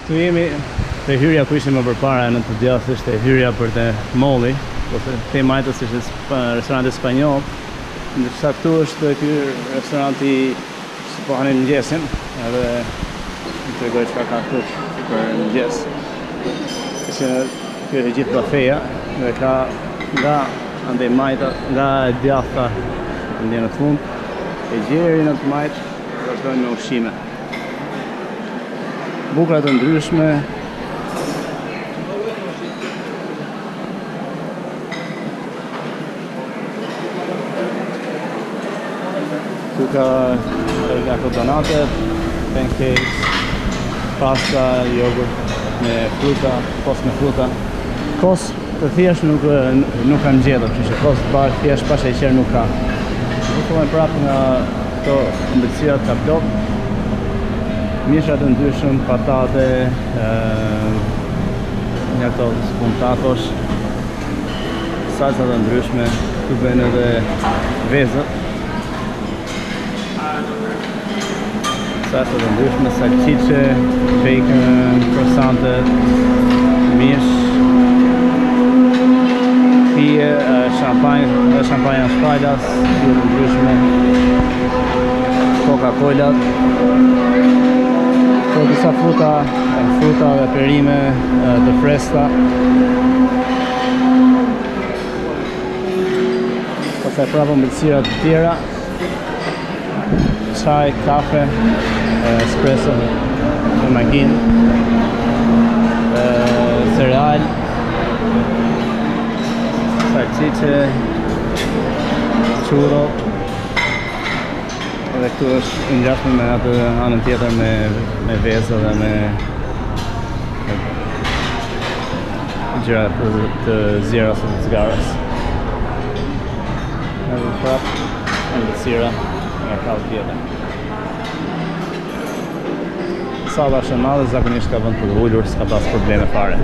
Këtu jemi te hyrja ku ishim më përpara në të djathtë, ishte hyrja për te molli, ose te majtës ishte restoranti spanjoll. Ndërsa këtu është ky restoranti që po hanin mëngjesin, edhe më tregoj çka ka këtu për mëngjes. Ky është gjithë kafeja dhe ka nga andaj majta, nga e djathta në fund, e gjeri në të majtë, vazhdojnë me ushqime. Bukra të ndryshme. Tu ka donate, pancakes, pasta, jogurt me fruta, kos me fruta. Kos të thjesht nuk kanë gjetur, kështu që kos thjesht pa sheqer nuk ka. Fillojmë prapë nga këto ëmbëlsirat ka plot. Mishra të ndryshëm, patate, nga këto spuntatos, salsa të ndryshme, këtu bëjnë edhe vezët. Salsa të ndryshme, salcice, bacon, croissante, mish, pije, shampanja shpajlas, të ndryshme, Coca-Cola. Këto disa fruta dhe perime të freskëta. Pastaj prapë ëmbëlsira të tjera. Çaj, kafe, espresso në makinë, cereal, salcice, churro. Edhe këtu është ngjashme me atë anën tjetër me vezë dhe me gjëra të zjera ose të zgarës. Edhe prapë ëmbëlsira nga kallë tjetër. Salla është e madhe, zakonisht ka vend për të ulur, s'ka pas probleme fare.